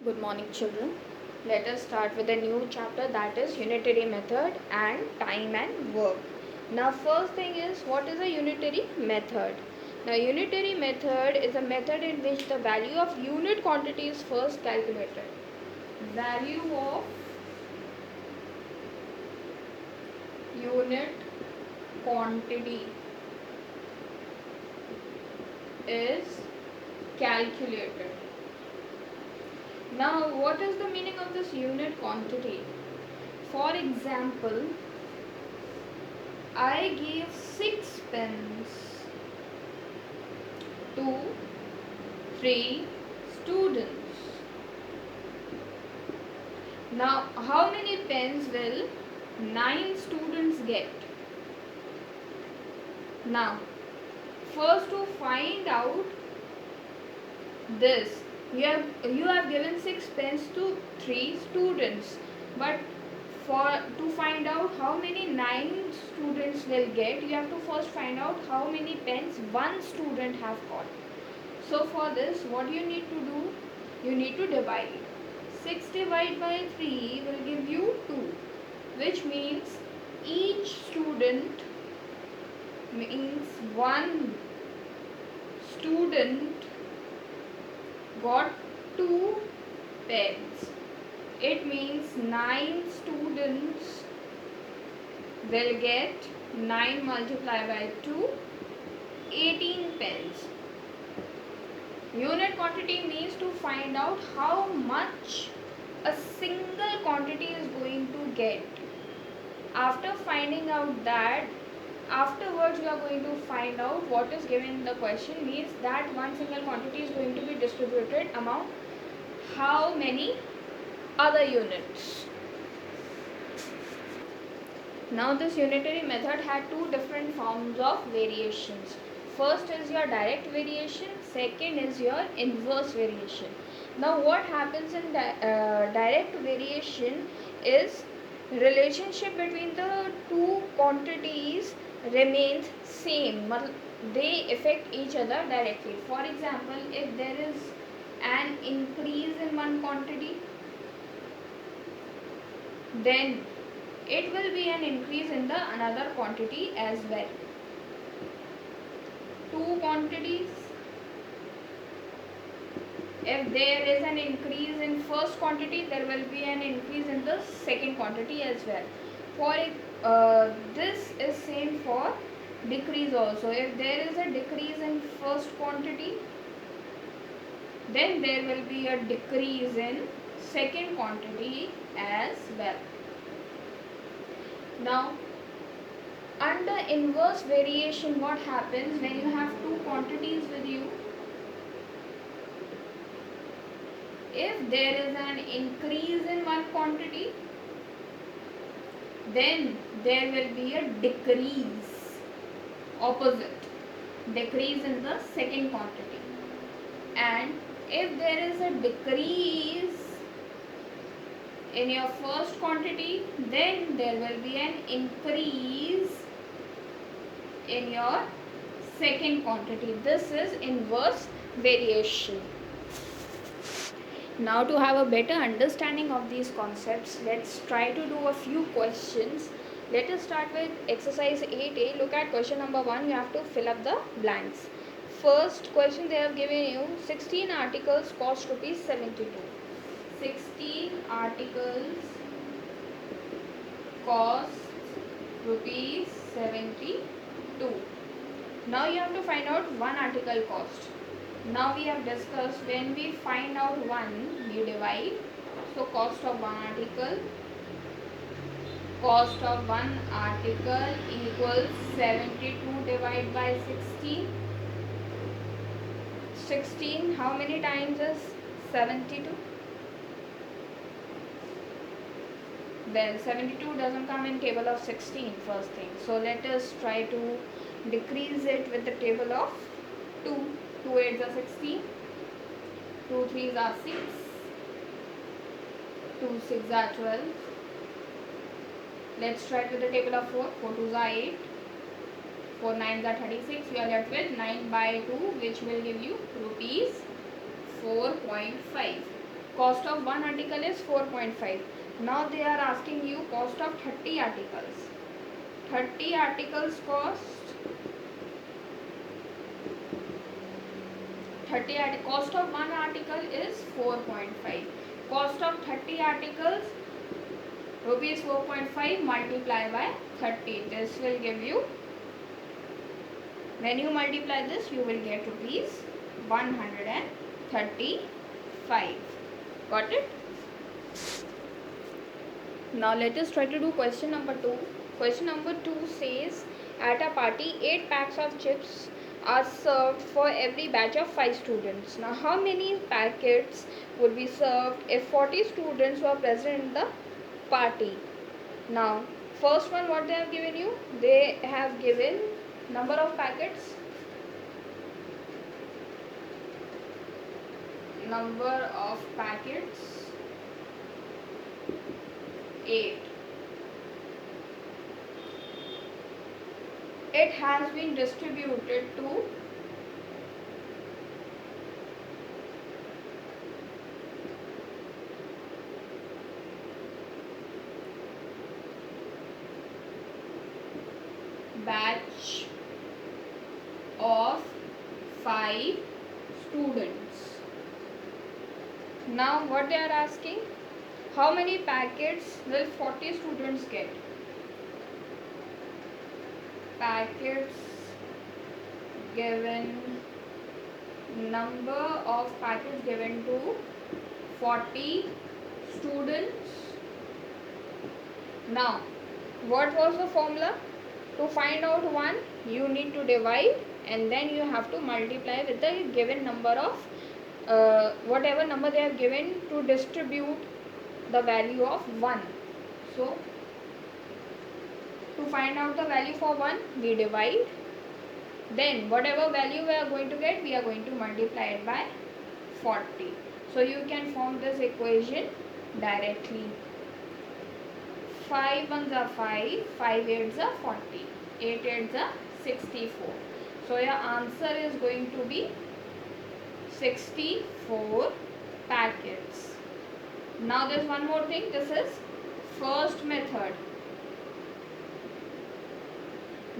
Good morning, children. Let us start with a new chapter, that is unitary method and time and work. Now, first thing is, what is a unitary method? Now, unitary method is a method in which the value of unit quantity is first calculated. Value of unit quantity is calculated. Now, what is the meaning of this unit quantity? For example, I gave 6 pens to 3 students. Now, how many pens will 9 students get? Now, first to find out this, you have given 6 pens to 3 students, but to find out how many 9 students will get, you have to first find out how many pens one student have got. So for this, what you need to do, you need to divide. 6 divided by 3 will give you 2, which means each student means one student got 2 pens. It means 9 students will get 9 multiplied by 2, 18 pens. Unit quantity means to find out how much a single quantity is going to get. After finding out that, afterwards you are going to find out what is given in the question, means that one single quantity is going to be distributed among how many other units. Now this unitary method had two different forms of variations. First is your direct variation, second is your inverse variation. Now what happens in direct variation is relationship between the two quantities remains same. They affect each other directly. For example, if there is an increase in one quantity, then it will be an increase in the another quantity as well. Two quantities, if there is an increase in first quantity, there will be an increase in the second quantity as well. For this is same for decrease also. If there is a decrease in first quantity, then there will be a decrease in second quantity as well. Now, under inverse variation, what happens when you have two quantities with you? If there is an increase in one quantity, then there will be a decrease, opposite, decrease in the second quantity. And if there is a decrease in your first quantity, then there will be an increase in your second quantity. This is inverse variation. Now, to have a better understanding of these concepts, let's try to do a few questions. Let us start with exercise 8a. Look at question number 1. You have to fill up the blanks. First question, they have given you 16 articles cost rupees 72. 16 articles cost rupees 72. Now you have to find out one article cost. Now we have discussed, when we find out one, we divide. So cost of one article equals 72 divided by 16. 16, how many times is 72? Well, 72 doesn't come in table of 16, first thing. So let us try to decrease it with the table of 2. 2 8s are 16, 2 3s are 6, 2 6s are 12. Let's try it with the table of 4. 4 2s are 8, 4 9s are 36. We are left with 9 by 2, which will give you rupees 4.5. Cost of one article is 4.5. Now they are asking you cost of 30 articles. 30 articles cost of one article is 4.5. Cost of 30 articles rupees 4.5 multiply by 30. This will give you, when you multiply this, you will get rupees 135. Got it? Now let us try to do question number 2. Question number 2 says, at a party 8 packs of chips are served for every batch of 5 students. Now how many packets would be served if 40 students were present in the party? Now first one, what they have given you? They have given number of packets. Number of packets 8. It has been distributed to batch of 5 students. Now what they are asking, how many packets will 40 students get? Packets given, number of packets given to 40 students. Now what was the formula? To find out 1, you need to divide and then you have to multiply with the given number of whatever number they have given to distribute the value of 1. So to find out the value for 1, we divide, then whatever value we are going to get, we are going to multiply it by 40. So you can form this equation directly. 5 ones are 5, 5 eights are 40, 8 eights are 64. So your answer is going to be 64 packets. Now there's one more thing. This is first method.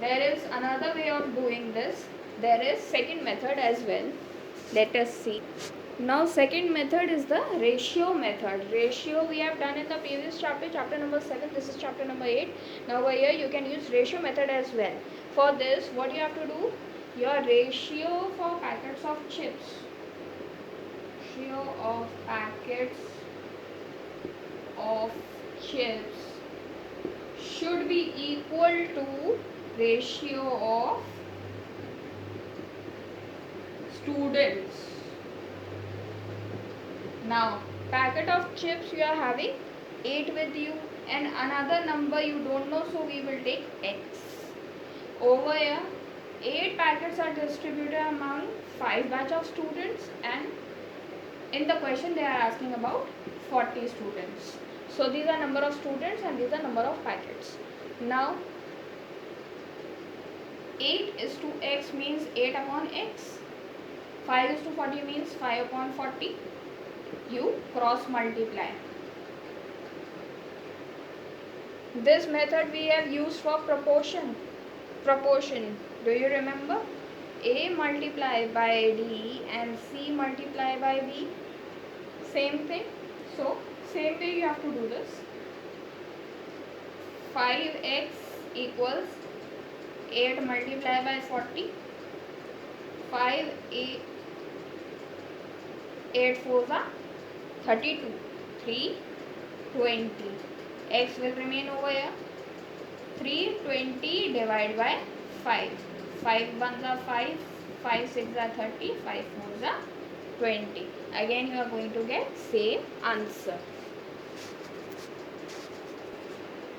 There is another way of doing this. There is second method as well. Let us see. Now second method is the ratio method. Ratio we have done in the previous chapter, chapter number 7. This is chapter number 8. Now over here you can use ratio method as well. For this, what you have to do, your ratio for packets of chips, ratio of packets of chips should be equal to ratio of students. Now packet of chips you are having 8 with you and another number you don't know, so we will take x. Over here 8 packets are distributed among 5 batch of students and in the question they are asking about 40 students. So these are number of students and these are number of packets. Now 8 is to x means 8 upon x. 5 is to 40 means 5 upon 40. You cross multiply. This method we have used for proportion. Do you remember? A multiply by D and C multiply by B. Same thing. So same way you have to do this. 5x equals 8 multiply by 40. 5 8 4s are 32. 320. X will remain over here. 320 divided by 5. 5 ones are 5. 5 6 are 30. 5 4s are 20. Again you are going to get same answer.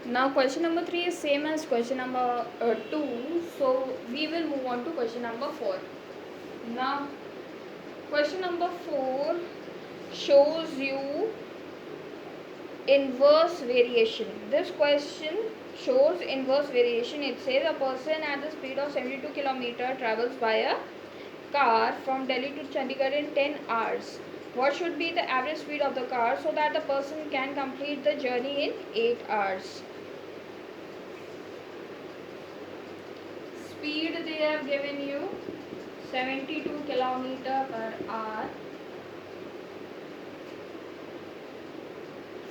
Now question number 3 is same as question number 2. So we will move on to question number 4. Now question number 4 shows you inverse variation. This question shows inverse variation. It says a person at the speed of 72 km travels by a car from Delhi to Chandigarh in 10 hours. What should be the average speed of the car so that the person can complete the journey in 8 hours? Speed they have given you 72 km per hour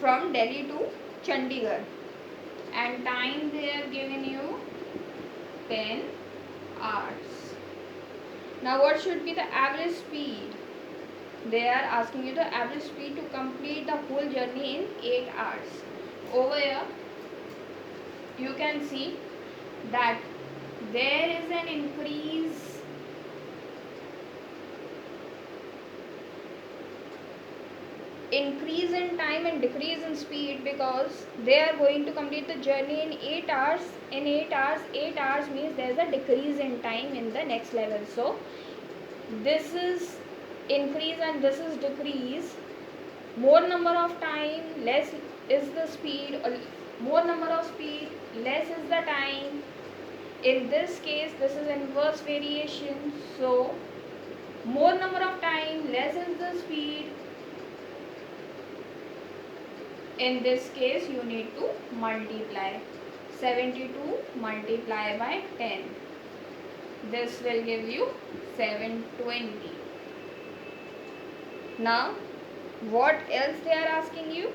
from Delhi to Chandigarh, and time they have given you 10 hours. Now what should be the average speed? They are asking you the average speed to complete the whole journey in 8 hours. Over here you can see that there is an increase in time and decrease in speed, because they are going to complete the journey in 8 hours. In 8 hours means there is a decrease in time in the next level. So this is increase and this is decrease. More number of time, less is the speed, or more number of speed, less is the time. In this case this is inverse variation, so more number of time, less is the speed. In this case you need to multiply 72 multiply by 10. This will give you 720. Now what else they are asking you?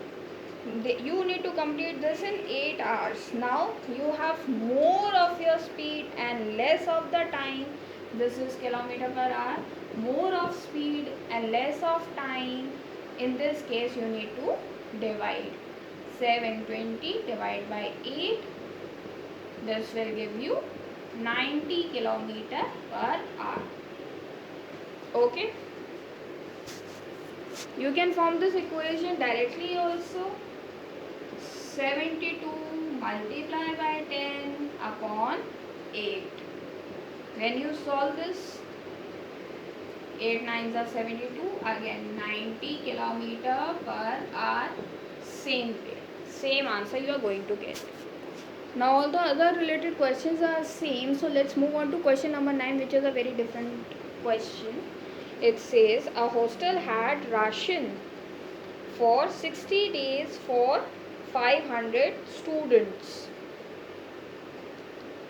You need to complete this in 8 hours. Now you have more of your speed and less of the time. This is kilometer per hour. More of speed and less of time. In this case you need to divide 720 divided by 8. This will give you 90 kilometer per hour. Okay, you can form this equation directly also. 72 multiplied by 10 upon 8. When you solve this, 8 9s are 72, again 90 kilometer per hour, same answer you are going to get. Now all the other related questions are same, so let's move on to question number 9, which is a very different question. It says a hostel had ration for 60 days for 500 students.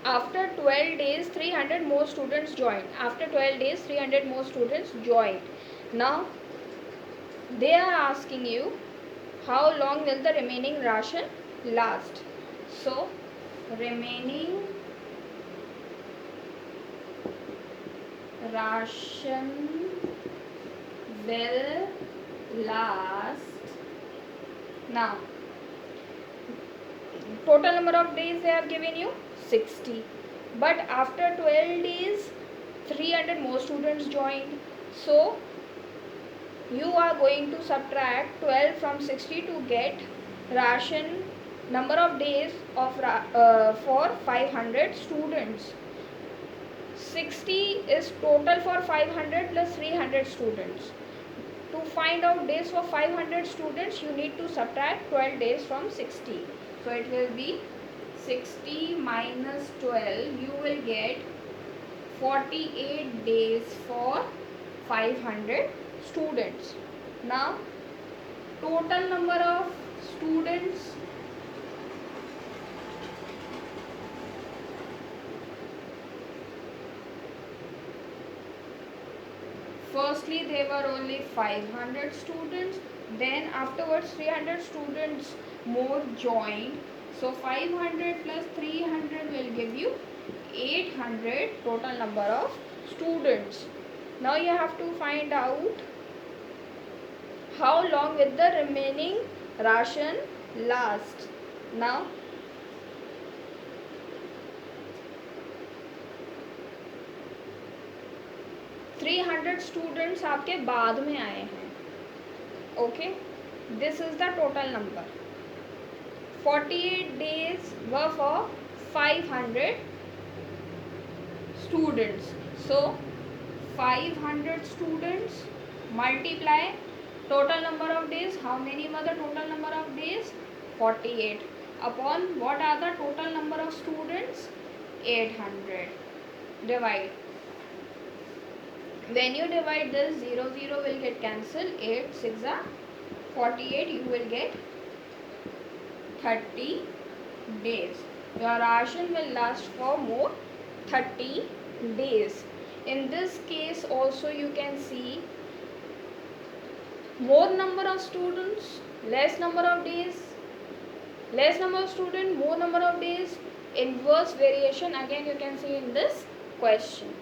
After 12 days 300 more students joined. After 12 days 300 more students joined. Now they are asking you how long will the remaining ration last. So remaining ration will last. Now total number of days they are giving you 60, but after 12 days 300 more students joined, so you are going to subtract 12 from 60 to get ration number of days of for 500 students. 60 is total for 500 plus 300 students. To find out days for 500 students, you need to subtract 12 days from 60. So it will be 60 minus 12, you will get 48 days for 500 students. Now total number of students, firstly there were only 500 students, then afterwards 300 students more joined, so 500 plus 300 will give you 800 total number of students. Now you have to find out how long will the remaining ration last. Now $300 students आपके बाद में आए हैं. Okay, this is the total number. 48 days were for 500 students. So 500 students multiply total number of days. How many were the total number of days? 48 upon what are the total number of students? 800. Divide When you divide this, 0 0 will get cancelled. 8 6 are 48. You will get 30 days. Your ration will last for more 30 days. In this case also you can see more number of students, less number of days, less number of students, more number of days, inverse variation again you can see in this question.